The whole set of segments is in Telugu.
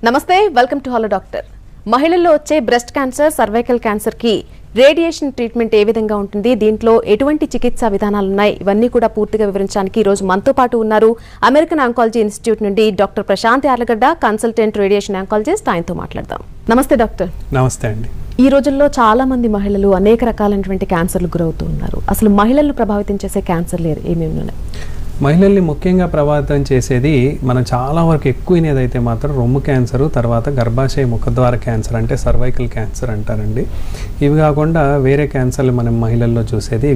నమస్తే, వెల్కమ్ టు హలో డాక్టర్. మహిళల్లో వచ్చే బ్రెస్ట్ క్యాన్సర్, సర్వైకల్ క్యాన్సర్ కి రేడియేషన్ ట్రీట్మెంట్ ఏ విధంగా ఉంటుంది, దీంట్లో ఎటువంటి చికిత్సా విధానాలు ఉన్నాయి, ఇవన్నీ కూడా పూర్తిగా వివరించడానికి ఈ రోజు మనతో పాటు ఉన్నారు అమెరికన్ ఆంకాలజీ ఇన్స్టిట్యూట్ నుండి doctor Prashanth Yarlagadda, consultant radiation oncologist. ఆయనతో మాట్లాడదాం. నమస్తే డాక్టర్. నమస్తే అండి. ఈ రోజుల్లో చాలా మంది మహిళలు అనేక రకాలైనటువంటి క్యాన్సర్లు గురవుతూ ఉన్నారు. అసలు మహిళలను ప్రభావితం చేసే క్యాన్సర్లు ఏమేమి ఉన్నాయి? మహిళల్ని ముఖ్యంగా ప్రభావితం చేసేది మనం చాలా వరకు ఎక్కువనేదైతే మాత్రం రొమ్ము క్యాన్సరు, తర్వాత గర్భాశయ ముఖద్వార క్యాన్సర్ అంటే సర్వైకల్ క్యాన్సర్ అంటారండి. ఇవి కాకుండా వేరే క్యాన్సర్లు మనం మహిళల్లో చూసేది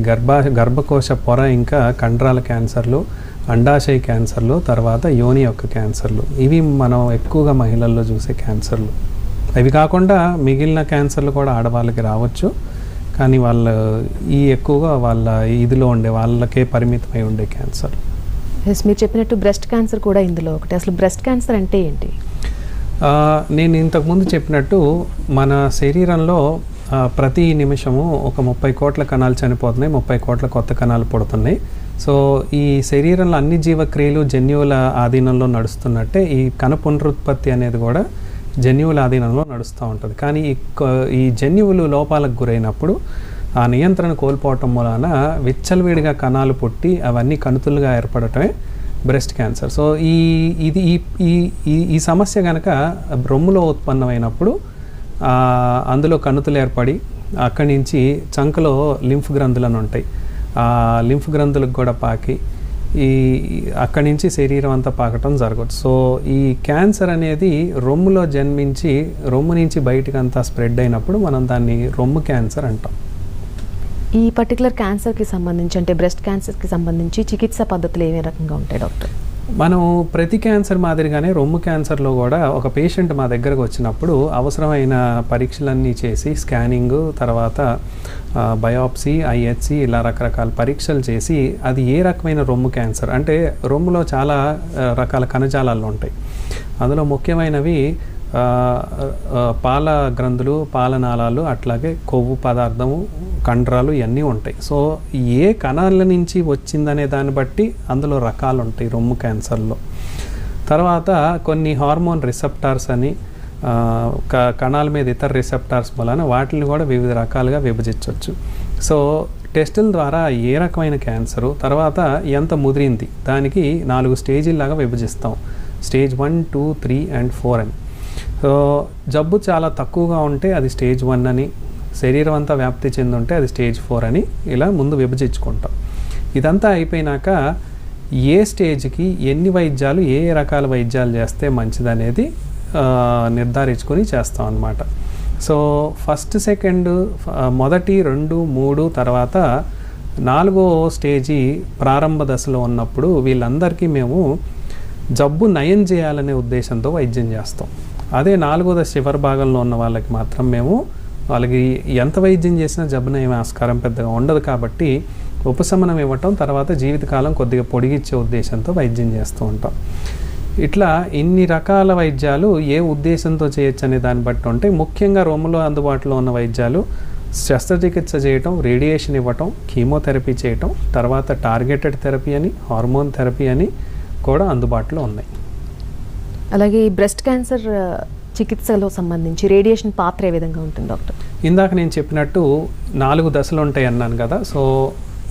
గర్భకోశ పొర, ఇంకా కండరాల క్యాన్సర్లు, అండాశయ క్యాన్సర్లు, తర్వాత యోని యొక్క క్యాన్సర్లు. ఇవి మనం ఎక్కువగా మహిళల్లో చూసే క్యాన్సర్లు. అవి కాకుండా మిగిలిన క్యాన్సర్లు కూడా ఆడవాళ్ళకి రావచ్చు, కానీ ఎక్కువగా వాళ్ళ ఇదిలో ఉండే వాళ్ళకే పరిమితమై ఉండే క్యాన్సర్. మీరు చెప్పినట్టు బ్రెస్ట్ క్యాన్సర్ కూడా ఇందులో ఒకటి. అసలు బ్రెస్ట్ క్యాన్సర్ అంటే ఏంటి? నేను ఇంతకుముందు చెప్పినట్టు మన శరీరంలో ప్రతి నిమిషము ఒక 30 కోట్ల కణాలు చనిపోతున్నాయి, 30 కోట్ల కొత్త కణాలు పుడుతున్నాయి. సో ఈ శరీరంలో అన్ని జీవక్రియలు జన్యువుల ఆధీనంలో నడుస్తున్నట్టే ఈ కణ పునరుత్పత్తి అనేది కూడా జన్యువుల ఆధీనంలో నడుస్తూ ఉంటుంది. కానీ ఈ జన్యువులు లోపాలకు గురైనప్పుడు ఆ నియంత్రణ కోల్పోవటం వలన విచ్చలవిడిగా కణాలు పుట్టి అవన్నీ కణుతులుగా ఏర్పడటమే బ్రెస్ట్ క్యాన్సర్. సో ఈ సమస్య కనుక రొమ్ములో ఉత్పన్నమైనప్పుడు అందులో కణుతులు ఏర్పడి అక్కడి నుంచి చంకలో లింఫ్ గ్రంథులను ఉంటాయి, ఆ లింఫ్ గ్రంథులకు కూడా పాకి అక్కడి నుంచి శరీరం అంతా పాకటం జరగదు. సో ఈ క్యాన్సర్ అనేది రొమ్ములో జన్మించి రొమ్ము నుంచి బయటకు అంతా స్ప్రెడ్ అయినప్పుడు మనం దాన్ని రొమ్ము క్యాన్సర్ అంటాం. ఈ పర్టికులర్ క్యాన్సర్కి సంబంధించి అంటే బ్రెస్ట్ క్యాన్సర్కి సంబంధించి చికిత్సా పద్ధతులు ఏ రకంగా ఉంటాయి డాక్టర్? మనం ప్రతి క్యాన్సర్ మాదిరిగానే రొమ్ము క్యాన్సర్లో కూడా ఒక పేషెంట్ మా దగ్గరకు వచ్చినప్పుడు అవసరమైన పరీక్షలన్నీ చేసి స్కానింగ్, తర్వాత బయాప్సీ, ఐహెచ్సి ఇలా రకరకాల పరీక్షలు చేసి అది ఏ రకమైన రొమ్ము క్యాన్సర్ అంటే రొమ్ములో చాలా రకాల కణజాలాలు ఉంటాయి. అందులో ముఖ్యమైనవి పాల గ్రంథులు, పాలనాళాలు, అట్లాగే కొవ్వు పదార్థము, కండరాలు ఇవన్నీ ఉంటాయి. సో ఏ కణాల నుంచి వచ్చిందనే దాన్ని బట్టి అందులో రకాలు ఉంటాయి రొమ్ము క్యాన్సర్లో. తర్వాత కొన్ని హార్మోన్ రిసెప్టార్స్ అని కణాల మీద ఇతర రిసెప్టార్స్ వలన వాటిని కూడా వివిధ రకాలుగా విభజించవచ్చు. సో టెస్టుల ద్వారా ఏ రకమైన క్యాన్సరు, తర్వాత ఎంత ముదిరింది, దానికి 4 స్టేజీల్లాగా విభజిస్తాం. స్టేజ్ 1, 2, 3 and 4 అని. సో జబ్బు చాలా తక్కువగా ఉంటే అది స్టేజ్ 1 అని, శరీరం అంతా వ్యాప్తి చెంది ఉంటే అది స్టేజ్ 4 అని, ఇలా ముందు విభజించుకుంటాం. ఇదంతా అయిపోయినాక ఏ స్టేజ్కి ఎన్ని వైద్యాలు, ఏ రకాల వైద్యాలు చేస్తే మంచిదనేది నిర్ధారించుకొని చేస్తాం అన్నమాట. సో ఫస్ట్, సెకండ్, మొదటి 2, 3 తర్వాత 4వ స్టేజీ ప్రారంభ దశలో ఉన్నప్పుడు వీళ్ళందరికీ మేము జబ్బు నయం చేయాలనే ఉద్దేశంతో వైద్యం చేస్తాం. అదే 4వ దశ చివరి భాగంలో ఉన్న వాళ్ళకి మాత్రం మేము వాళ్ళకి ఎంత వైద్యం చేసినా జబ్బు నయం ఆస్కారం పెద్దగా ఉండదు కాబట్టి ఉపశమనం ఇవ్వటం, తర్వాత జీవితకాలం కొద్దిగా పొడిగించే ఉద్దేశంతో వైద్యం చేస్తూ ఉంటాం. ఇట్లా ఇన్ని రకాల వైద్యాలు ఏ ఉద్దేశంతో చేయొచ్చు అనే దాన్ని బట్టి ఉంటాయి. ముఖ్యంగా రొమ్ములో అందుబాటులో ఉన్న వైద్యాలు శస్త్రచికిత్స చేయటం, రేడియేషన్ ఇవ్వటం, కీమోథెరపీ చేయటం, తర్వాత టార్గెటెడ్ థెరపీ అని, హార్మోన్ థెరపీ అని కూడా అందుబాటులో ఉన్నాయి. అలాగే ఈ బ్రెస్ట్ క్యాన్సర్ చికిత్సలో సంబంధించి రేడియేషన్ పాత్ర ఏ విధంగా ఉంటుంది డాక్టర్? ఇందాక నేను చెప్పినట్టు 4 దశలు ఉంటాయి అన్నాను కదా. సో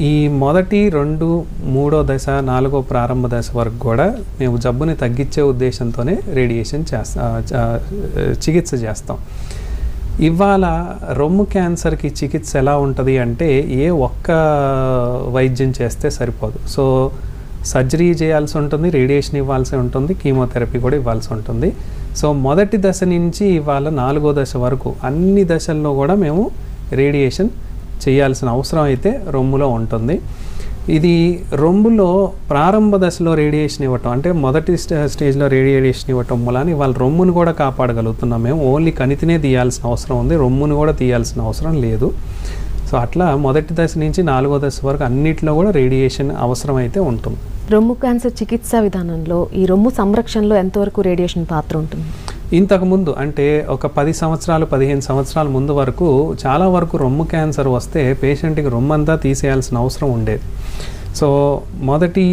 ఈ మొదటి 2, 3వ దశ, 4వ ప్రారంభ దశ వరకు కూడా మేము జబ్బుని తగ్గించే ఉద్దేశంతోనే రేడియేషన్ చికిత్స చేస్తాం. ఇవాళ రొమ్ము క్యాన్సర్కి చికిత్స ఎలా ఉంటుంది అంటే ఏ ఒక్క వైద్యం చేస్తే సరిపోదు. సో సర్జరీ చేయాల్సి ఉంటుంది, రేడియేషన్ ఇవ్వాల్సి ఉంటుంది, కీమోథెరపీ కూడా ఇవ్వాల్సి ఉంటుంది. సో మొదటి దశ నుంచి ఇవాళ 4వ దశ వరకు అన్ని దశల్లో కూడా మేము రేడియేషన్ చేయాల్సిన అవసరం అయితే రొమ్ములో ఉంటుంది. ఇది రొమ్ములో ప్రారంభ దశలో రేడియేషన్ ఇవ్వటం అంటే మొదటి స్టేజ్లో రేడియేషన్ ఇవ్వటం వలన ఇవాళ రొమ్మును కూడా కాపాడగలుగుతున్నాం. మేము ఓన్లీ కణితినే తీయాల్సిన అవసరం ఉంది, రొమ్మును కూడా తీయాల్సిన అవసరం లేదు. సో అట్లా మొదటి దశ నుంచి 4వ దశ వరకు అన్నిట్లో కూడా రేడియేషన్ అవసరం అయితే ఉంటుంది. రొమ్ము క్యాన్సర్ చికిత్సా విధానంలో ఈ రొమ్ము సంరక్షణలో ఎంతవరకు రేడియేషన్ పాత్ర ఉంటుంది? ఇంతకుముందు అంటే ఒక 10 సంవత్సరాలు 15 సంవత్సరాల ముందు వరకు చాలా వరకు రొమ్ము క్యాన్సర్ వస్తే పేషెంట్కి రొమ్మంతా తీసేయాల్సిన అవసరం ఉండేది. సో మొదటి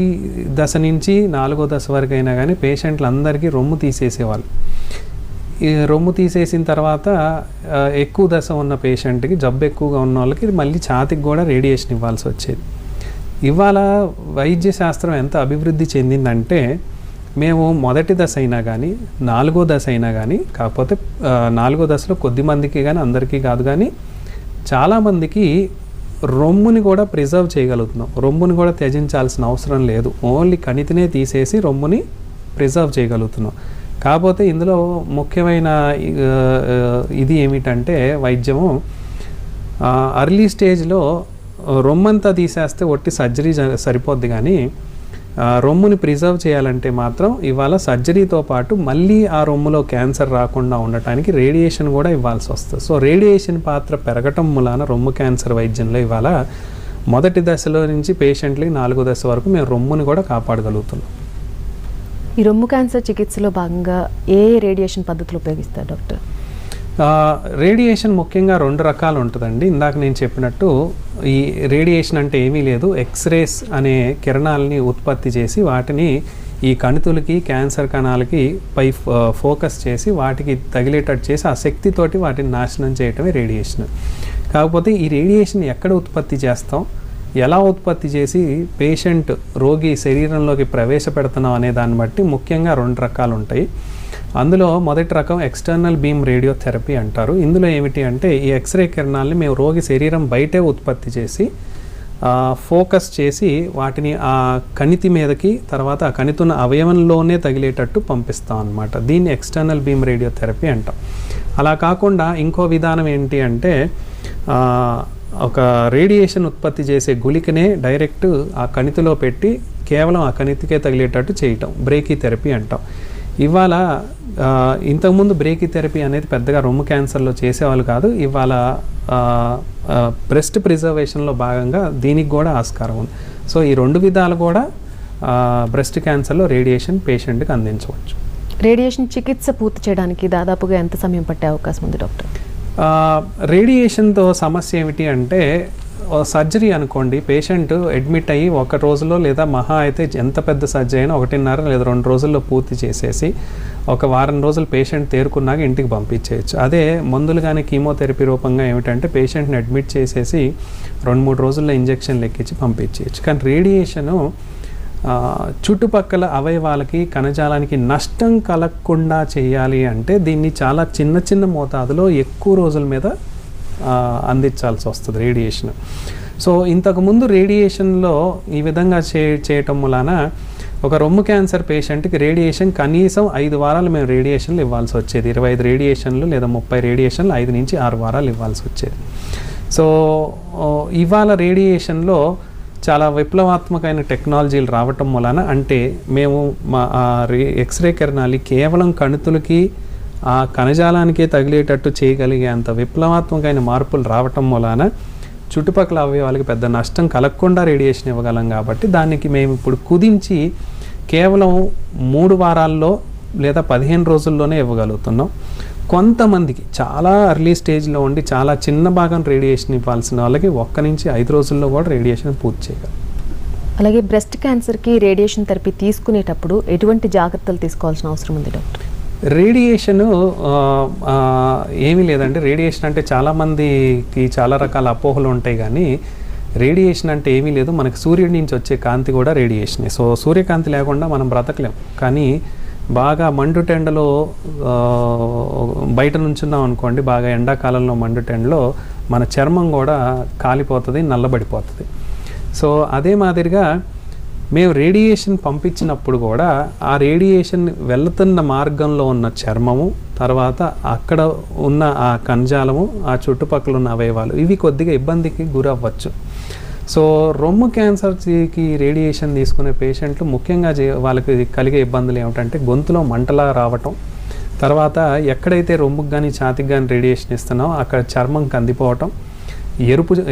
దశ నుంచి 4వ దశ వరకు అయినా కానీ పేషెంట్లందరికీ రొమ్ము తీసేసేవాళ్ళు. ఈ రొమ్ము తీసేసిన తర్వాత ఎక్కువ దశ ఉన్న పేషెంట్కి, జబ్బు ఎక్కువగా ఉన్న వాళ్ళకి మళ్ళీ ఛాతికి కూడా రేడియేషన్ ఇవ్వాల్సి వచ్చేది. ఇవాళ వైద్య శాస్త్రం ఎంత అభివృద్ధి చెందిందంటే మేము మొదటి దశ అయినా కానీ 4వ దశ అయినా కానీ, కాకపోతే 4వ దశలో కొద్ది మందికి కానీ అందరికీ కాదు, కానీ చాలామందికి రొమ్ముని కూడా ప్రిజర్వ్ చేయగలుగుతున్నాం. రొమ్ముని కూడా త్యజించాల్సిన అవసరం లేదు. ఓన్లీ కణితినే తీసేసి రొమ్ముని ప్రిజర్వ్ చేయగలుగుతున్నాం. కాకపోతే ఇందులో ముఖ్యమైన ఇది ఏమిటంటే వైద్యము అర్లీ స్టేజ్లో రొమ్మంతా తీసేస్తే ఒట్టి సర్జరీ సరిపోద్ది, కానీ రొమ్ముని ప్రిజర్వ్ చేయాలంటే మాత్రం ఇవాళ సర్జరీతో పాటు మళ్ళీ ఆ రొమ్ములో క్యాన్సర్ రాకుండా ఉండటానికి రేడియేషన్ కూడా ఇవ్వాల్సి వస్తుంది. సో రేడియేషన్ పాత్ర పెరగటం మూలాన రొమ్ము క్యాన్సర్ వైద్యంలో ఇవాళ మొదటి దశలో నుంచి పేషెంట్లకి 4వ దశ వరకు మేము రొమ్ముని కూడా కాపాడగలుగుతున్నాం. ఈ రొమ్ము క్యాన్సర్ చికిత్సలో భాగంగా ఏ రేడియేషన్ పద్ధతులు ఉపయోగిస్తారు డాక్టర్? రేడియేషన్ ముఖ్యంగా 2 రకాలు ఉంటుందండి. ఇందాక నేను చెప్పినట్టు ఈ రేడియేషన్ అంటే ఏమీ లేదు, ఎక్స్రేస్ అనే కిరణాలని ఉత్పత్తి చేసి వాటిని ఈ కణితులకి, క్యాన్సర్ కణాలకి పై ఫోకస్ చేసి వాటికి తగిలేటట్టు చేసి ఆ శక్తితోటి వాటిని నాశనం చేయటమే రేడియేషన్. కాకపోతే ఈ రేడియేషన్ ఎక్కడ ఉత్పత్తి చేస్తాం, ఎలా ఉత్పత్తి చేసి పేషెంట్ రోగి శరీరంలోకి ప్రవేశపెడుతున్నాం అనే దాన్ని బట్టి ముఖ్యంగా 2 రకాలు ఉంటాయి. అందులో మొదటి రకం ఎక్స్టర్నల్ బీమ్ రేడియోథెరపీ అంటారు. ఇందులో ఏమిటి అంటే ఈ ఎక్స్రే కిరణాలని మేము రోగి శరీరం బయటే ఉత్పత్తి చేసి ఫోకస్ చేసి వాటిని ఆ కణితి మీదకి, తర్వాత ఆ కణితున్న అవయవంలోనే తగిలేటట్టు పంపిస్తాం అన్నమాట. దీన్ని ఎక్స్టర్నల్ బీమ్ రేడియోథెరపీ అంటాం. అలా కాకుండా ఇంకో విధానం ఏంటి అంటే ఒక రేడియేషన్ ఉత్పత్తి చేసే గుళికనే డైరెక్ట్ ఆ కణితిలో పెట్టి కేవలం ఆ కణితికే తగిలేటట్టు చేయటం బ్రేకీ థెరపీ అంటాం. ఇవాళ ఇంతకుముందు బ్రేకీ థెరపీ అనేది పెద్దగా రొమ్ము క్యాన్సర్లో చేసేవాళ్ళు కాదు. ఇవాళ బ్రెస్ట్ ప్రిజర్వేషన్లో భాగంగా దీనికి కూడా ఆస్కారం ఉంది. సో ఈ 2 విధాలు కూడా బ్రెస్ట్ క్యాన్సర్లో రేడియేషన్ పేషెంట్కి అందించవచ్చు. రేడియేషన్ చికిత్స పూర్తి చేయడానికి దాదాపుగా ఎంత సమయం పట్టే అవకాశం ఉంది డాక్టర్? రేడియేషన్తో సమస్య ఏమిటి అంటే సర్జరీ అనుకోండి, పేషెంట్ అడ్మిట్ అయ్యి 1 రోజులో లేదా మహా అయితే ఎంత పెద్ద సర్జరీ అయినా 1.5 లేదా 2 రోజుల్లో పూర్తి చేసేసి 1 వారం రోజులు పేషెంట్ తేరుకున్నాక ఇంటికి పంపించేయచ్చు. అదే మందులు కానీ కీమోథెరపీ రూపంగా ఏమిటంటే పేషెంట్ని అడ్మిట్ చేసేసి 2-3 రోజుల్లో ఇంజెక్షన్లు ఎక్కించి పంపించేయచ్చు. కానీ రేడియేషను చుట్టుపక్కల అవయవాలకి, కణజాలానికి నష్టం కలగకుండా చేయాలి అంటే దీన్ని చాలా చిన్న మోతాదులో ఎక్కువ రోజుల మీద అందించాల్సి వస్తుంది రేడియేషన్. సో ఇంతకుముందు రేడియేషన్లో ఈ విధంగా చేయటం వలన ఒక రొమ్ము క్యాన్సర్ పేషెంట్కి రేడియేషన్ కనీసం 5 వారాలు మేము రేడియేషన్లు ఇవ్వాల్సి వచ్చేది. 25 రేడియేషన్లు లేదా 30 రేడియేషన్లు 5 నుంచి 6 వారాలు ఇవ్వాల్సి వచ్చేది. సో ఇవాళ రేడియేషన్లో చాలా విప్లవాత్మకమైన టెక్నాలజీలు రావటం వలన, అంటే మేము మా ఎక్స్రే కిరణాలు కేవలం కణితులకి, ఆ కణజాలానికే తగిలేటట్టు చేయగలిగే అంత విప్లవాత్మకమైన మార్పులు రావటం వలన చుట్టుపక్కల అవయవాలకి పెద్ద నష్టం కలగకుండా రేడియేషన్ ఇవ్వగలం. కాబట్టి దానికి మేము ఇప్పుడు కుదించి కేవలం 3 వారాల్లో లేదా 15 రోజుల్లోనే ఇవ్వగలుగుతున్నాం. కొంతమందికి చాలా అర్లీ స్టేజ్లో ఉండి చాలా చిన్న భాగం రేడియేషన్ ఇవ్వాల్సిన వాళ్ళకి 1 నుంచి 5 రోజుల్లో కూడా రేడియేషన్ పూర్తి చేయగలం. అలాగే బ్రెస్ట్ క్యాన్సర్కి రేడియేషన్ థెరపీ తీసుకునేటప్పుడు ఎటువంటి జాగ్రత్తలు తీసుకోవాల్సిన అవసరం ఉంది డాక్టర్? రేడియేషను ఏమీ లేదండి. రేడియేషన్ అంటే చాలామందికి చాలా రకాల అపోహలు ఉంటాయి, కానీ రేడియేషన్ అంటే ఏమీ లేదు. మనకి సూర్యుడి నుంచి వచ్చే కాంతి కూడా రేడియేషనే. సో సూర్యకాంతి లేకుండా మనం బ్రతకలేం. కానీ బాగా మండుటెండలో బయట నుంచున్నాం అనుకోండి, బాగా ఎండాకాలంలో మండుటెండలో మన చర్మం కూడా కాలిపోతుంది, నల్లబడిపోతుంది. సో అదే మాదిరిగా మేము రేడియేషన్ పంపించినప్పుడు కూడా ఆ రేడియేషన్ వెళుతున్న మార్గంలో ఉన్న చర్మము, తర్వాత అక్కడ ఉన్న ఆ కణజాలము, ఆ చుట్టుపక్కల ఉన్న అవయవాలు ఇవి కొద్దిగా ఇబ్బందికి గురవ్వచ్చు. సో రొమ్ము క్యాన్సర్కి రేడియేషన్ తీసుకునే పేషెంట్లు ముఖ్యంగా వాళ్ళకి కలిగే ఇబ్బందులు ఏమిటంటే గొంతులో మంటలా రావటం, తర్వాత ఎక్కడైతే రొమ్ముకు కానీ ఛాతికి కానీ రేడియేషన్ ఇస్తున్నామో అక్కడ చర్మం కందిపోవటం,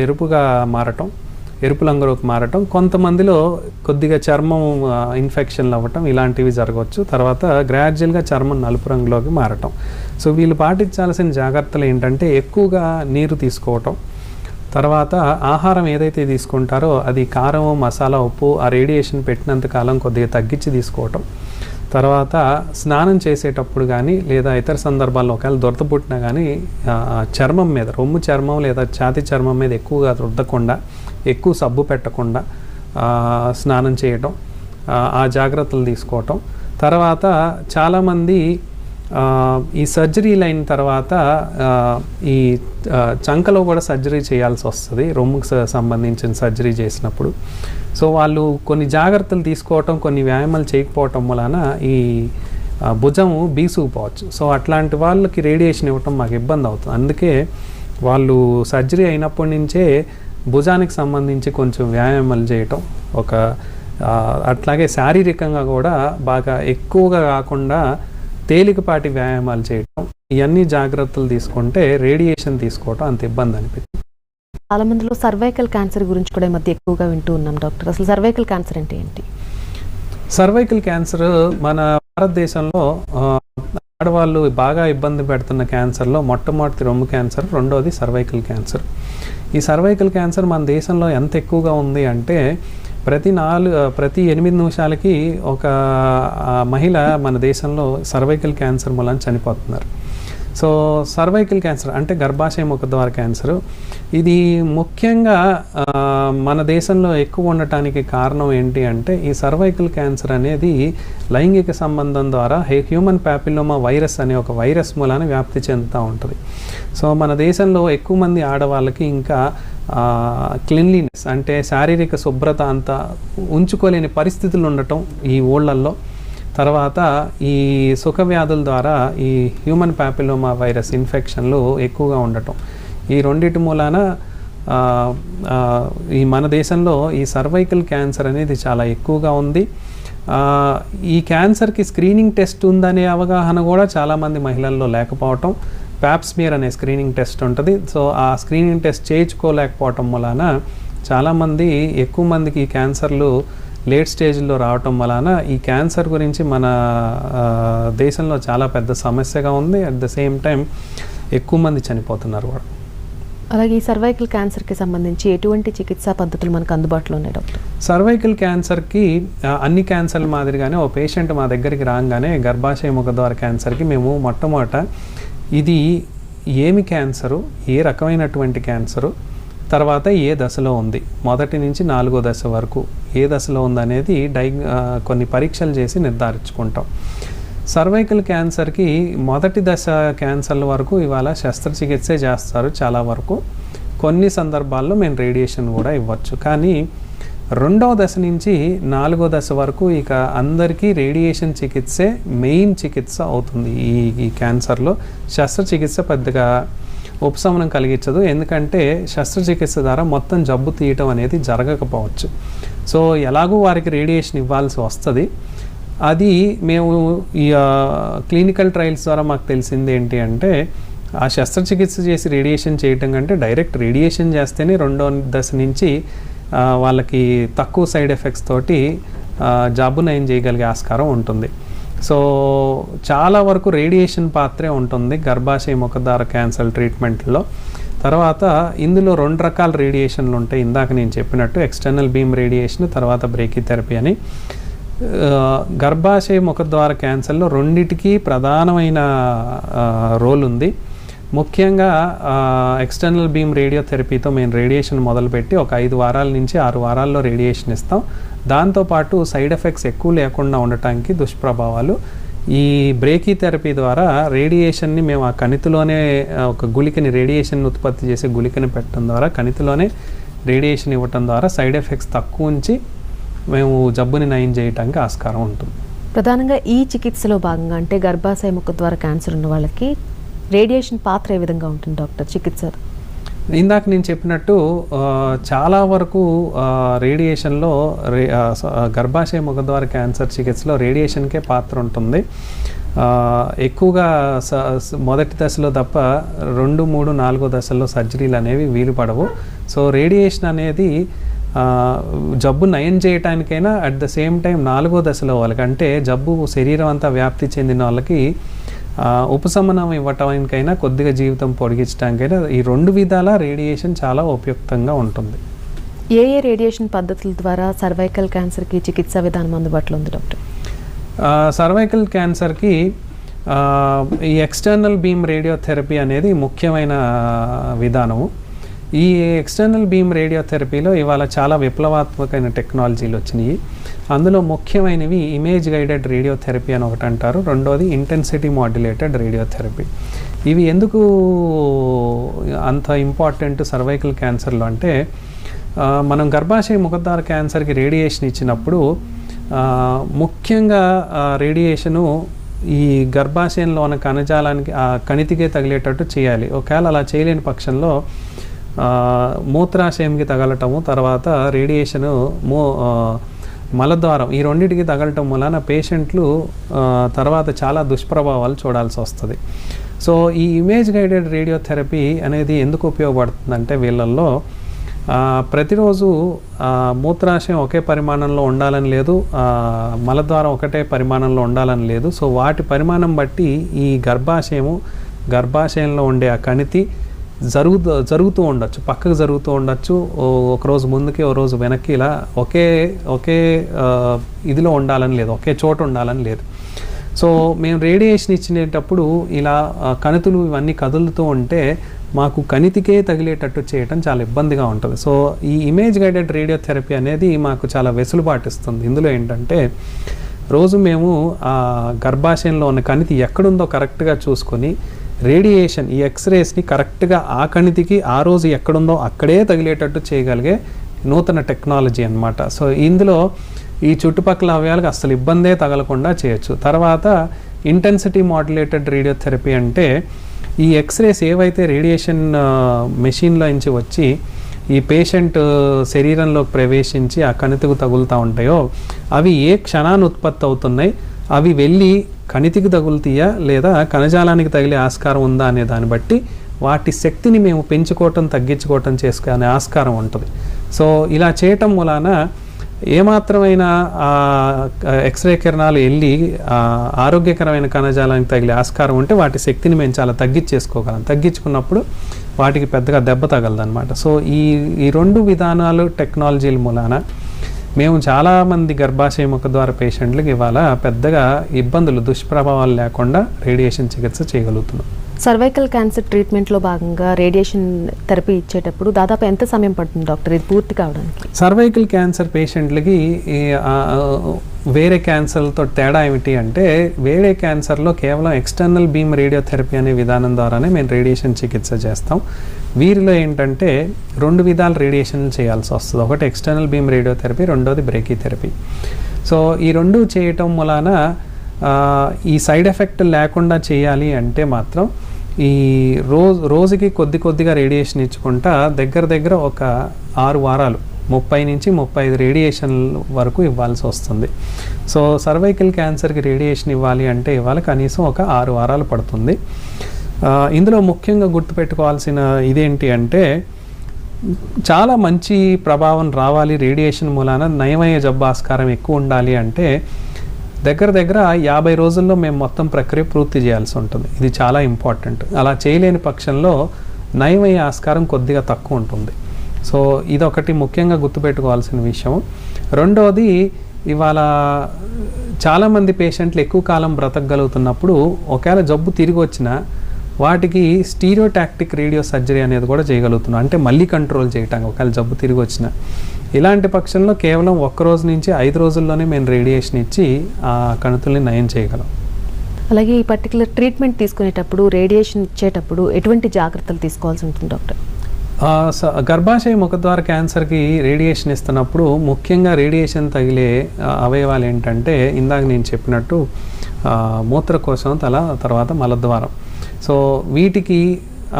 ఎరుపుగా మారటం, ఎరుపు రంగులోకి మారటం, కొంతమందిలో కొద్దిగా చర్మం ఇన్ఫెక్షన్లు అవ్వటం, ఇలాంటివి జరగవచ్చు. తర్వాత గ్రాడ్యువల్గా చర్మం నలుపు రంగులోకి మారటం. సో వీళ్ళు పాటించాల్సిన జాగ్రత్తలు ఏంటంటే ఎక్కువగా నీరు తీసుకోవటం, తర్వాత ఆహారం ఏదైతే తీసుకుంటారో అది కారం, మసాలా, ఉప్పు ఆ రేడియేషన్ పెట్టినంత కాలం కొద్దిగా తగ్గించి తీసుకోవటం. తర్వాత స్నానం చేసేటప్పుడు కానీ లేదా ఇతర సందర్భాల్లో ఒకవేళ దురద పుట్టినా కానీ చర్మం మీద, రొమ్ము చర్మం లేదా ఛాతీ చర్మం మీద ఎక్కువగా రుద్దకుండా, ఎక్కువ సబ్బు పెట్టకుండా స్నానం చేయటం, ఆ జాగ్రత్తలు తీసుకోవటం. తర్వాత చాలామంది ఈ సర్జరీలు అయిన తర్వాత ఈ చంకలో కూడా సర్జరీ చేయాల్సి వస్తుంది, రొమ్ముకు సంబంధించిన సర్జరీ చేసినప్పుడు. సో వాళ్ళు కొన్ని జాగ్రత్తలు తీసుకోవటం, కొన్ని వ్యాయామాలు చేయకపోవటం వలన ఈ భుజము బీసుకుపోవచ్చు. సో అట్లాంటి వాళ్ళకి రేడియేషన్ ఇవ్వటం మాకు ఇబ్బంది అవుతుంది. అందుకే వాళ్ళు సర్జరీ అయినప్పటి నుంచే భుజానికి సంబంధించి కొంచెం వ్యాయామాలు చేయటం, అట్లాగే శారీరకంగా కూడా బాగా ఎక్కువగా కాకుండా తేలికపాటి వ్యాయామాలు చేయటం, ఇవన్నీ జాగ్రత్తలు తీసుకుంటే రేడియేషన్ తీసుకోవటం అంత ఇబ్బంది అనిపిస్తుంది. చాలా మందిలో సర్వైకల్ క్యాన్సర్ గురించి కూడా ఈ మధ్య ఎక్కువగా వింటూ ఉన్నాం డాక్టర్. అసలు సర్వైకల్ క్యాన్సర్ అంటే ఏంటి? సర్వైకల్ క్యాన్సర్ మన భారతదేశంలో ఆడవాళ్ళు బాగా ఇబ్బంది పెడుతున్న క్యాన్సర్లో మొట్టమొదటి రొమ్ము క్యాన్సర్, రెండోది సర్వైకల్ క్యాన్సర్. ఈ సర్వైకల్ క్యాన్సర్ మన దేశంలో ఎంత ఎక్కువగా ఉంది అంటే ప్రతి 8 నిమిషాలకి ఒక మహిళ మన దేశంలో సర్వైకల్ క్యాన్సర్ మూలంగా చనిపోతున్నారు. సో సర్వైకల్ క్యాన్సర్ అంటే గర్భాశయ ముఖద్వార క్యాన్సర్. ఇది ముఖ్యంగా మన దేశంలో ఎక్కువ ఉండటానికి కారణం ఏంటి అంటే ఈ సర్వైకల్ క్యాన్సర్ అనేది లైంగిక సంబంధం ద్వారా హ్యూమన్ ప్యాపిలోమా వైరస్ అనే ఒక వైరస్ మూలాన వ్యాప్తి చెందుతూ ఉంటుంది. సో మన దేశంలో ఎక్కువ మంది ఆడవాళ్ళకి ఇంకా క్లీన్లీనెస్ అంటే శారీరక శుభ్రత అంతా ఉంచుకోలేని పరిస్థితులు ఉండటం ఈ ఊళ్ళల్లో. తర్వాత ఈ సుఖ వ్యాధుల ద్వారా ఈ హ్యూమన్ ప్యాపిలోమా వైరస్ ఇన్ఫెక్షన్లు ఎక్కువగా ఉండటం, ఈ రెండిటి మూలాన ఈ మన దేశంలో ఈ సర్వైకల్ క్యాన్సర్ అనేది చాలా ఎక్కువగా ఉంది. ఈ క్యాన్సర్కి స్క్రీనింగ్ టెస్ట్ ఉందనే అవగాహన కూడా చాలామంది మహిళల్లో లేకపోవటం. ప్యాప్స్మియర్ అనే స్క్రీనింగ్ టెస్ట్ ఉంటుంది. సో ఆ స్క్రీనింగ్ టెస్ట్ చేయించుకోలేకపోవటం వలన చాలామంది, ఎక్కువ మందికి ఈ క్యాన్సర్లు లేట్ స్టేజ్లో రావటం వలన ఈ క్యాన్సర్ గురించి మన దేశంలో చాలా పెద్ద సమస్యగా ఉంది. అట్ ద సేమ్ టైం ఎక్కువ మంది చనిపోతున్నారు కూడా. అలాగే ఈ సర్వైకల్ క్యాన్సర్కి సంబంధించి ఎటువంటి చికిత్సా పద్ధతులు మనకు అందుబాటులో ఉన్నాయి డాక్టర్? సర్వైకల్ క్యాన్సర్కి అన్ని క్యాన్సర్ల మాదిరిగానే ఓ పేషెంట్ మా దగ్గరికి రాగానే గర్భాశయ ముఖద్వార క్యాన్సర్కి మేము మొట్టమొదట ఇది ఏమి క్యాన్సరు, ఏ రకమైనటువంటి క్యాన్సరు, తర్వాత ఏ దశలో ఉంది, 1 నుంచి 4వ దశ వరకు ఏ దశలో ఉందనేది కొన్ని పరీక్షలు చేసి నిర్ధారించుకుంటాం. సర్వైకల్ క్యాన్సర్కి 1వ దశ క్యాన్సర్ల వరకు ఇవాళ శస్త్రచికిత్సే చేస్తారు చాలా వరకు. కొన్ని సందర్భాల్లో మేము రేడియేషన్ కూడా ఇవ్వచ్చు. కానీ 2వ దశ నుంచి 4వ దశ వరకు ఇక అందరికీ రేడియేషన్ చికిత్సే మెయిన్ చికిత్స అవుతుంది. ఈ క్యాన్సర్లో శస్త్రచికిత్స పెద్దగా ఉపశమనం కలిగించదు. ఎందుకంటే శస్త్రచికిత్స ద్వారా మొత్తం జబ్బు తీయటం అనేది జరగకపోవచ్చు. సో ఎలాగూ వారికి రేడియేషన్ ఇవ్వాల్సి వస్తుంది. అది మేము ఈ క్లినికల్ ట్రయల్స్ ద్వారా మాకు తెలిసింది ఏంటి అంటే ఆ శస్త్రచికిత్స చేసి రేడియేషన్ చేయటం కంటే డైరెక్ట్ రేడియేషన్ చేస్తేనే 2వ దశ నుంచి వాళ్ళకి తక్కువ సైడ్ ఎఫెక్ట్స్ తోటి జబ్బు నయం చేయగలిగే ఆస్కారం ఉంటుంది. సో చాలా వరకు రేడియేషన్ పాత్రే ఉంటుంది గర్భాశయ ముఖద్వార క్యాన్సర్ ట్రీట్మెంట్లో. తర్వాత ఇందులో 2 రకాల రేడియేషన్లు ఉంటాయి. ఇందాక నేను చెప్పినట్టు ఎక్స్టర్నల్ బీమ్ రేడియేషన్, తర్వాత బ్రేకీథెరపీ అని. గర్భాశయ ముఖద్వార క్యాన్సర్లో రెండిటికి ప్రధానమైన రోల్ ఉంది. ముఖ్యంగా ఎక్స్టర్నల్ బీమ్ రేడియోథెరపీతో మేము రేడియేషన్ మొదలుపెట్టి ఒక 5 వారాల నుంచి 6 వారాల్లో రేడియేషన్ ఇస్తాం. దాంతోపాటు సైడ్ ఎఫెక్ట్స్ ఎక్కువ లేకుండా ఉండటానికి దుష్ప్రభావాలు ఈ బ్రేకీథెరపీ ద్వారా రేడియేషన్ని మేము ఆ కణితిలోనే ఒక గుళికని, రేడియేషన్ ఉత్పత్తి చేసే గుళికని పెట్టడం ద్వారా కణితిలోనే రేడియేషన్ ఇవ్వటం ద్వారా సైడ్ ఎఫెక్ట్స్ తక్కువ ఉంచి మేము జబ్బుని నయం చేయడానికి ఆస్కారం ఉంటుంది. ప్రధానంగా ఈ చికిత్సలో భాగంగా అంటే గర్భాశయ ముఖద్వార క్యాన్సర్ ఉన్న వాళ్ళకి రేడియేషన్ పాత్ర ఏ విధంగా ఉంటుంది డాక్టర్ చికిత్స? ఇందాక నేను చెప్పినట్టు చాలా వరకు రేడియేషన్లో గర్భాశయ ముఖద్వార క్యాన్సర్ చికిత్సలో రేడియేషన్కే పాత్ర ఉంటుంది. ఎక్కువగా మొదటి దశలో తప్ప 2, 3, 4వ దశల్లో సర్జరీలు అనేవి వీలు పడవు. సో రేడియేషన్ అనేది జబ్బు నయం చేయటానికైనా అట్ ద సేమ్ టైం 4వ దశలో వాళ్ళకి అంటే జబ్బు శరీరం అంతా వ్యాప్తి చెందిన వాళ్ళకి ఉపశమనం ఇవ్వటానికైనా కొద్దిగా జీవితం పొడిగించడానికైనా ఈ 2 విధాల రేడియేషన్ చాలా ఉపయుక్తంగా ఉంటుంది. ఏ రేడియేషన్ పద్ధతుల ద్వారా సర్వైకల్ క్యాన్సర్కి చికిత్సా విధానం అందుబాటులో ఉంది డాక్టర్? సర్వైకల్ క్యాన్సర్కి ఈ ఎక్స్టర్నల్ బీమ్ రేడియోథెరపీ అనేది ముఖ్యమైన విధానము. ఈ ఎక్స్టర్నల్ బీమ్ రేడియోథెరపీలో ఇవాళ చాలా విప్లవాత్మకమైన టెక్నాలజీలు వచ్చినాయి. అందులో ముఖ్యమైనవి ఇమేజ్ గైడెడ్ రేడియోథెరపీ అని ఒకటి అంటారు, రెండోది ఇంటెన్సిటీ మాడ్యులేటెడ్ రేడియోథెరపీ. ఇవి ఎందుకు అంత ఇంపార్టెంట్ సర్వైకల్ క్యాన్సర్లో అంటే, మనం గర్భాశయ ముఖద్వార క్యాన్సర్కి రేడియేషన్ ఇచ్చినప్పుడు ముఖ్యంగా రేడియేషను ఈ గర్భాశయంలో ఉన్న కణజాలానికి ఆ కణితికే తగిలేటట్టు చేయాలి. ఒకవేళ అలా చేయలేని పక్షంలో మూత్రాశయంకి తగలటము, తర్వాత రేడియేషను మలద్వారం, ఈ రెండింటికి తగలటం వలన పేషెంట్లు తర్వాత చాలా దుష్ప్రభావాలు చూడాల్సి వస్తుంది. సో ఈ ఇమేజ్ గైడెడ్ రేడియోథెరపీ అనేది ఎందుకు ఉపయోగపడుతుందంటే, వీళ్ళల్లో ప్రతిరోజు మూత్రాశయం ఒకే పరిమాణంలో ఉండాలని లేదు, మలద్వారం ఒకటే పరిమాణంలో ఉండాలని లేదు. సో వాటి పరిమాణం బట్టి ఈ గర్భాశయంలో ఉండే ఆ కణితి జరుగుతూ ఉండొచ్చు, పక్కకు జరుగుతూ ఉండొచ్చు, ఒకరోజు ముందుకి ఒక రోజు వెనక్కి, ఇలా ఒకే ఇదిలో ఉండాలని లేదు, ఒకే చోట ఉండాలని లేదు. సో మేము రేడియేషన్ ఇచ్చినప్పుడు ఇలా కణితులు ఇవన్నీ కదులుతూ ఉంటే మాకు కణితికే తగిలేటట్టు చేయటం చాలా ఇబ్బందిగా ఉంటుంది. సో ఈ ఇమేజ్ గైడెడ్ రేడియోథెరపీ అనేది మాకు చాలా వెసులుబాటు ఇస్తుంది. ఇందులో ఏంటంటే, రోజు మేము ఆ గర్భాశయంలో ఉన్న కణితి ఎక్కడుందో కరెక్ట్గా చూసుకొని రేడియేషన్, ఈ ఎక్స్రేస్ని కరెక్ట్గా ఆ కణితికి ఆ రోజు ఎక్కడుందో అక్కడే తగిలేటట్టు చేయగలిగే నూతన టెక్నాలజీ అన్నమాట. సో ఇందులో ఈ చుట్టుపక్కల అవయవాలకు అసలు ఇబ్బందే తగలకుండా చేయొచ్చు. తర్వాత ఇంటెన్సిటీ మాడ్యులేటెడ్ రేడియోథెరపీ అంటే, ఈ ఎక్స్రేస్ ఏవైతే రేడియేషన్ మెషిన్లో నుంచి వచ్చి ఈ పేషెంట్ శరీరంలోకి ప్రవేశించి ఆ కణితికి తగులుతూ ఉంటాయో, అవి ఏ క్షణాన్ని ఉత్పత్తి అవుతున్నాయి, అవి వెళ్ళి కణితికి తగులుతాయా లేదా కణజాలానికి తగిలే ఆస్కారం ఉందా అనే దాన్ని బట్టి వాటి శక్తిని మేము పెంచుకోవటం, తగ్గించుకోవటం చేసుకునే ఆస్కారం ఉంటుంది. సో ఇలా చేయటం వలన ఏమాత్రమైన ఎక్స్రే కిరణాలు వెళ్ళి ఆరోగ్యకరమైన కణజాలానికి తగిలే ఆస్కారం ఉంటే వాటి శక్తిని మేము చాలా తగ్గించేసుకోగలం. తగ్గించుకున్నప్పుడు వాటికి పెద్దగా దెబ్బ తగలదన్నమాట. సో ఈ రెండు విధానాలు టెక్నాలజీల మూలాన మేము చాలామంది గర్భాశయ ముఖద్వార పేషెంట్లకు ఇవాళ పెద్దగా ఇబ్బందులు, దుష్ప్రభావాలు లేకుండా రేడియేషన్ చికిత్స చేయగలుగుతున్నాం. సర్వైకల్ క్యాన్సర్ ట్రీట్మెంట్లో భాగంగా రేడియేషన్ థెరపీ ఇచ్చేటప్పుడు దాదాపు ఎంత సమయం పడుతుంది డాక్టర్ ఇది పూర్తి కావడానికి? సర్వైకల్ క్యాన్సర్ పేషెంట్లకి వేరే క్యాన్సర్లతో తేడా ఏమిటి అంటే, వేరే క్యాన్సర్లో కేవలం ఎక్స్టర్నల్ బీమ్ రేడియోథెరపీ అనే విధానం ద్వారానే మేము రేడియేషన్ చికిత్స చేస్తాం. వీరిలో ఏంటంటే 2 విధాల రేడియేషన్ చేయాల్సి వస్తుంది. ఒకటి ఎక్స్టర్నల్ బీమ్ రేడియోథెరపీ, రెండోది బ్రేకీథెరపీ. సో ఈ రెండు చేయటం వలన ఈ సైడ్ ఎఫెక్ట్ లేకుండా చేయాలి అంటే మాత్రం ఈ రోజుకి కొద్దిగా రేడియేషన్ ఇచ్చుకుంటా దగ్గర ఒక 6 వారాలు 30 నుంచి 35 రేడియేషన్ వరకు ఇవ్వాల్సి వస్తుంది. సో సర్వైకల్ క్యాన్సర్కి రేడియేషన్ ఇవ్వాలి అంటే ఇవాళ కనీసం ఒక 6 వారాలు పడుతుంది. ఇందులో ముఖ్యంగా గుర్తుపెట్టుకోవాల్సిన ఇదేంటి అంటే, చాలా మంచి ప్రభావం రావాలి, రేడియేషన్ మూలాన నయమయ్యే జబ్బు ఆస్కారం ఎక్కువ ఉండాలి అంటే దగ్గర 50 రోజుల్లో మేము మొత్తం ప్రక్రియ పూర్తి చేయాల్సి ఉంటుంది. ఇది చాలా ఇంపార్టెంట్. అలా చేయలేని పక్షంలో నయమయ్యే ఆస్కారం కొద్దిగా తక్కువ ఉంటుంది. సో ఇదొకటి ముఖ్యంగా గుర్తుపెట్టుకోవాల్సిన విషయం. రెండోది, ఇవాళ చాలామంది పేషెంట్లు ఎక్కువ కాలం బ్రతకగలుగుతున్నప్పుడు ఒకవేళ జబ్బు తిరిగి వచ్చినా వాటికి స్టీరియోటాక్టిక్ రేడియో సర్జరీ అనేది కూడా చేయగలుగుతున్నాం. అంటే మళ్ళీ కంట్రోల్ చేయటానికి ఒకవేళ జబ్బు తిరిగి వచ్చిన ఇలాంటి పక్షంలో కేవలం 1 రోజు నుంచి 5 రోజుల్లోనే మేము రేడియేషన్ ఇచ్చి ఆ కణుతుల్ని నయం చేయగలం. అలాగే ఈ పర్టికులర్ ట్రీట్మెంట్ తీసుకునేటప్పుడు, రేడియేషన్ ఇచ్చేటప్పుడు ఎటువంటి జాగ్రత్తలు తీసుకోవాల్సి ఉంటుంది డాక్టర్? గర్భాశయ ముఖద్వార క్యాన్సర్కి రేడియేషన్ ఇస్తున్నప్పుడు ముఖ్యంగా రేడియేషన్ తగిలే అవయవాలు ఏంటంటే, ఇందాక నేను చెప్పినట్టు మూత్రకోశం, తర్వాత మలద్వారం. సో వీటికి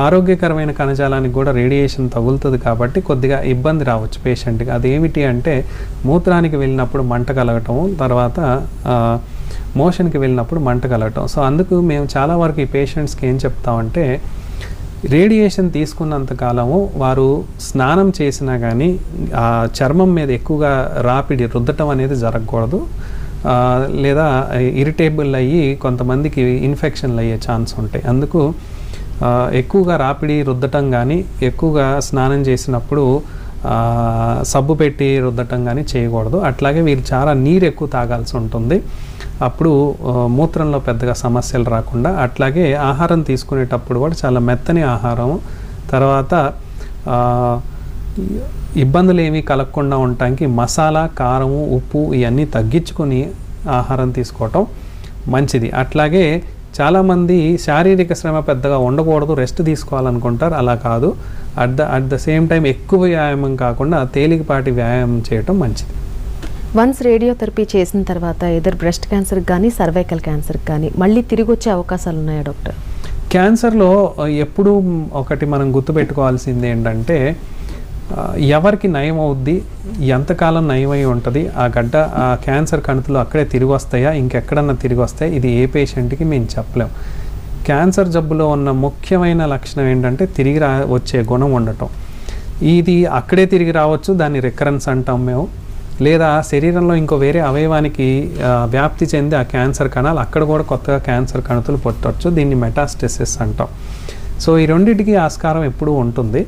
ఆరోగ్యకరమైన కణజాలానికి కూడా రేడియేషన్ తగులుతుంది కాబట్టి కొద్దిగా ఇబ్బంది రావచ్చు పేషెంట్కి. అదేమిటి అంటే, మూత్రానికి వెళ్ళినప్పుడు మంట కలగటం, తర్వాత మోషన్కి వెళ్ళినప్పుడు మంట కలగటం. సో అందుకు మేము చాలా వరకు ఈ పేషెంట్స్కి ఏం చెప్తామంటే, రేడియేషన్ తీసుకున్నంతకాలము వారు స్నానం చేసినా కానీ ఆ చర్మం మీద ఎక్కువగా రాపిడి రుద్దటం అనేది జరగకూడదు. లేదా ఇరిటేబుల్ అయ్యి కొంతమందికి ఇన్ఫెక్షన్లు అయ్యే ఛాన్స్ ఉంటాయి. అందుకు ఎక్కువగా రాపిడి రుద్దటం కానీ, ఎక్కువగా స్నానం చేసినప్పుడు సబ్బు పెట్టి రుద్దటం కానీ చేయకూడదు. అట్లాగే వీరు చాలా నీరు ఎక్కువ తాగాల్సి ఉంటుంది, అప్పుడు మూత్రంలో పెద్దగా సమస్యలు రాకుండా. అట్లాగే ఆహారం తీసుకునేటప్పుడు కూడా చాలా మెత్తని ఆహారం, తర్వాత ఇబ్బందులు ఏమీ కలగకుండా ఉండటానికి మసాలా, కారము, ఉప్పు ఇవన్నీ తగ్గించుకొని ఆహారం తీసుకోవటం మంచిది. అట్లాగే చాలామంది శారీరక శ్రమ పెద్దగా ఉండకూడదు, రెస్ట్ తీసుకోవాలనుకుంటారు. అలా కాదు, అట్ ద సేమ్ టైం ఎక్కువ వ్యాయామం కాకుండా తేలికపాటి వ్యాయామం చేయటం మంచిది. వన్స్ రేడియోథెరపీ చేసిన తర్వాత ఎదర్ బ్రెస్ట్ క్యాన్సర్కి కానీ సర్వైకల్ క్యాన్సర్కి కానీ మళ్ళీ తిరిగి వచ్చే అవకాశాలు ఉన్నాయా డాక్టర్? క్యాన్సర్లో ఎప్పుడు ఒకటి మనం గుర్తుపెట్టుకోవాల్సింది ఏంటంటే, ఎవరికి నయం అవుద్ది, ఎంతకాలం నయమై ఉంటుంది, ఆ క్యాన్సర్ కణుతులు అక్కడే తిరిగి వస్తాయా, ఇంకెక్కడన్నా తిరిగి వస్తాయా, ఇది ఏ పేషెంట్కి మేము చెప్పలేం. క్యాన్సర్ జబ్బులో ఉన్న ముఖ్యమైన లక్షణం ఏంటంటే తిరిగి వచ్చే గుణం ఉండటం. ఇది అక్కడే తిరిగి రావచ్చు, దాన్ని రికరెన్స్ అంటాం మేము. లేదా శరీరంలో ఇంకో వేరే అవయవానికి వ్యాప్తి చెంది ఆ క్యాన్సర్ కణాలు అక్కడ కూడా కొత్తగా క్యాన్సర్ కణుతులు పుట్టవచ్చు, దీన్ని మెటాస్టసిస్ అంటాం. సో ఈ రెండింటికి ఆస్కారం ఎప్పుడూ ఉంటుంది.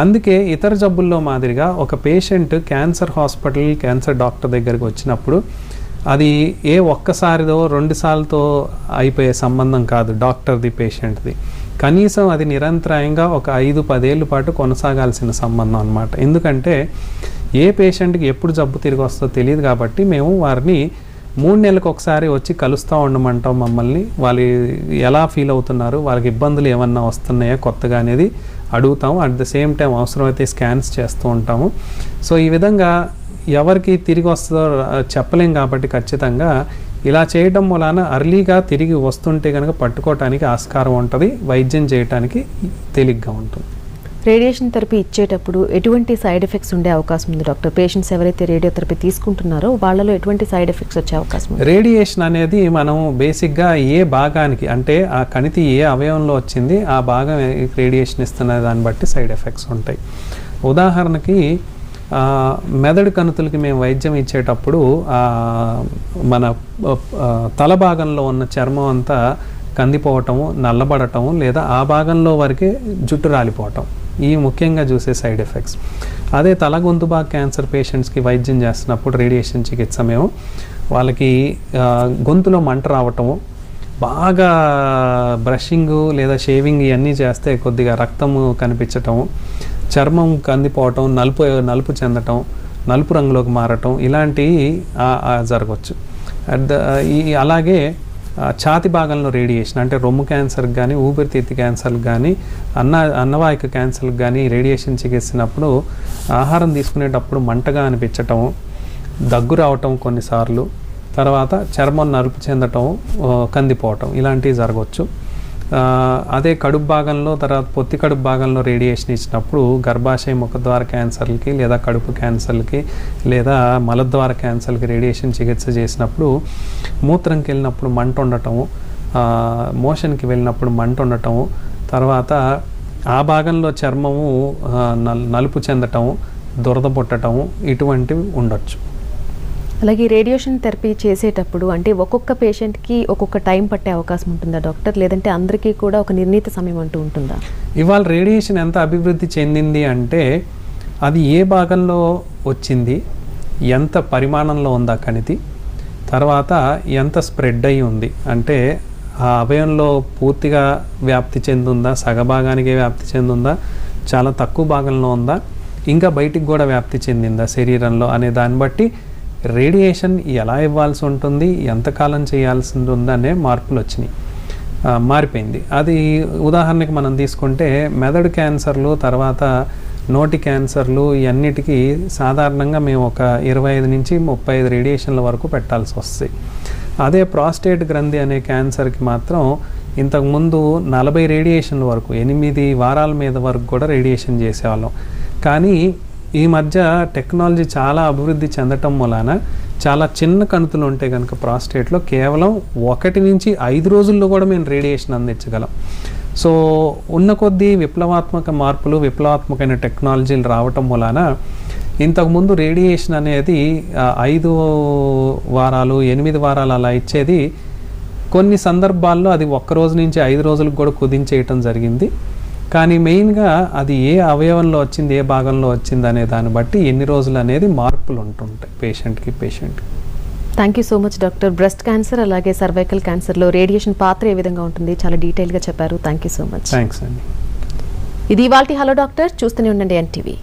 అందుకే ఇతర జబ్బుల్లో మాదిరిగా ఒక patient cancer hospital, cancer doctor దగ్గరికి వచ్చినప్పుడు అది ఒక్కసారిదో 2 సార్లతో అయిపోయే సంబంధం కాదు డాక్టర్ది పేషెంట్ది. కనీసం అది నిరంతరాయంగా ఒక 5-10 ఏళ్ళ పాటు కొనసాగాల్సిన సంబంధం అన్నమాట. ఎందుకంటే ఏ పేషెంట్కి ఎప్పుడు జబ్బు తిరిగి వస్తుందో తెలియదు కాబట్టి మేము వారిని 3 నెలలకు ఒకసారి వచ్చి కలుస్తూ ఉండమంటాం మమ్మల్ని. వాళ్ళు ఎలా ఫీల్ అవుతున్నారు, వాళ్ళకి ఇబ్బందులు ఏమన్నా వస్తున్నాయా కొత్తగా అనేది అడుగుతాము. అట్ ద సేమ్ టైం అవసరమైతే స్కాన్స్ చేస్తూ ఉంటాము. సో ఈ విధంగా ఎవరికి తిరిగి వస్తుందో చెప్పలేం కాబట్టి ఖచ్చితంగా ఇలా చేయడం వలన అర్లీగా తిరిగి వస్తుంటే కనుక పట్టుకోవటానికి ఆస్కారం ఉంటుంది, వైద్యం చేయడానికి తేలిగ్గా ఉంటుంది. రేడియేషన్ థెరపీ ఇచ్చేటప్పుడు ఎటువంటి సైడ్ ఎఫెక్ట్స్ ఉండే అవకాశం ఉంది డాక్టర్? పేషెంట్స్ ఎవరైతే రేడియోథెరపీ తీసుకుంటున్నారో వాళ్ళలో ఎటువంటి సైడ్ ఎఫెక్ట్స్ వచ్చే అవకాశం ఉంది? రేడియేషన్ అనేది మనం బేసిక్గా ఏ భాగానికి, అంటే ఆ కణితి ఏ అవయవంలో వచ్చింది ఆ భాగం రేడియేషన్ ఇస్తున్న దాన్ని బట్టి సైడ్ ఎఫెక్ట్స్ ఉంటాయి. ఉదాహరణకి మెదడు కణుతులకి మేము వైద్యం ఇచ్చేటప్పుడు మన తల భాగంలో ఉన్న చర్మం అంతా కందిపోవటము, నల్లబడటము, లేదా ఆ భాగంలో వరకే జుట్టు రాలిపోవటం, ఈ ముఖ్యంగా చూసే సైడ్ ఎఫెక్ట్స్. అదే తల గొంతు భాగ క్యాన్సర్ పేషెంట్స్కి వైద్యం చేస్తున్నప్పుడు రేడియేషన్ చికిత్స మేము వాళ్ళకి గొంతులో మంట రావటము, బాగా బ్రషింగ్ లేదా షేవింగ్ ఇవన్నీ చేస్తే కొద్దిగా రక్తము కనిపించటము, చర్మం కందిపోవటం, నలుపు చెందటం, నలుపు రంగులోకి మారటం, ఇలాంటివి జరగవచ్చు. అలాగే ఛాతి భాగంలో రేడియేషన్, అంటే రొమ్ము క్యాన్సర్కి కానీ ఊపిరితిత్తి క్యాన్సర్కి కానీ అన్నవాహిక క్యాన్సర్కి కానీ రేడియేషన్ చికిత్సినప్పుడు ఆహారం తీసుకునేటప్పుడు మంటగా అనిపించటం, దగ్గు రావటం కొన్నిసార్లు, తర్వాత చర్మం నలుపు చెందటం, కందిపోవటం, ఇలాంటివి జరగవచ్చు. అదే కడుపు భాగంలో, తర్వాత పొత్తి కడుపు భాగంలో రేడియేషన్ ఇచ్చినప్పుడు గర్భాశయ ముఖద్వార క్యాన్సర్లకి లేదా కడుపు క్యాన్సర్లకి లేదా మలద్వార క్యాన్సర్లకి రేడియేషన్ చికిత్స చేసినప్పుడు మూత్రంకి వెళ్ళినప్పుడు మంట ఉండటము, మోషన్కి వెళ్ళినప్పుడు మంట ఉండటము, తర్వాత ఆ భాగంలో చర్మము నలుపు చెందటము, దురద పుట్టటము, ఇటువంటివి ఉండొచ్చు. అలాగే రేడియేషన్ థెరపీ చేసేటప్పుడు అంటే ఒక్కొక్క పేషెంట్కి ఒక్కొక్క టైం పట్టే అవకాశం ఉంటుందా డాక్టర్, లేదంటే అందరికీ కూడా ఒక నిర్ణీత సమయం అంటూ ఉంటుందా? ఇవాళ రేడియేషన్ ఎంత అభివృద్ధి చెందింది అంటే అది ఏ భాగంలో వచ్చింది, ఎంత పరిమాణంలో ఉందా కణితి, తర్వాత ఎంత స్ప్రెడ్ అయి ఉంది, అంటే ఆ అవయంలో పూర్తిగా వ్యాప్తి చెందుందా, సగభాగానికే వ్యాప్తి చెందుందా, చాలా తక్కువ భాగంలో ఉందా, ఇంకా బయటికి కూడా వ్యాప్తి చెందిందా శరీరంలో అనే దాన్ని బట్టి రేడియేషన్ ఎలా ఇవ్వాల్సి ఉంటుంది, ఎంతకాలం చేయాల్సి ఉందనే మార్పులు వచ్చినాయి, మారిపోయింది. అది ఉదాహరణకి మనం తీసుకుంటే మెదడు క్యాన్సర్లు, తర్వాత నోటి క్యాన్సర్లు, ఇవన్నిటికీ సాధారణంగా మేము ఒక 25 నుంచి 35 రేడియేషన్ల వరకు పెట్టాల్సి వస్తాయి. అదే ప్రాస్టేట్ గ్రంథి అనే క్యాన్సర్కి మాత్రం ఇంతకుముందు 40 రేడియేషన్ల వరకు 8 వారాల మీద వరకు కూడా రేడియేషన్ చేసేవాళ్ళం. కానీ ఈ మధ్య టెక్నాలజీ చాలా అభివృద్ధి చెందటం వలన చాలా చిన్న కణుతులు ఉంటే కనుక ప్రాస్టేట్లో కేవలం 1 నుంచి 5 రోజుల్లో కూడా మేము రేడియేషన్ అందించగలం. సో ఉన్న కొద్దీ విప్లవాత్మక మార్పులు, విప్లవాత్మకమైన టెక్నాలజీలు రావటం వలన ఇంతకుముందు రేడియేషన్ అనేది 5 వారాలు 8 వారాలు అలా ఇచ్చేది, కొన్ని సందర్భాల్లో అది 1 రోజు నుంచి 5 రోజులకు కూడా కుదించేయటం జరిగింది. కానీ మెయిన్గా అది ఏ అవయవంలో వచ్చింది, ఏ భాగంలో వచ్చింది అనే దాన్ని బట్టి ఎన్ని రోజులు అనేది మార్పులు ఉంటుంటాయి పేషెంట్కి. Thank you so much doctor. Breast cancer అలాగే సర్వైకల్ క్యాన్సర్లో రేడియేషన్ పాత్ర ఏ విధంగా ఉంటుంది చాలా డీటెయిల్గా చెప్పారు. Thank you so much. Thanks అండి. ఇది ఇవాల్టి హలో డాక్టర్. చూస్తూనే ఉండండి ఎన్టీవీ.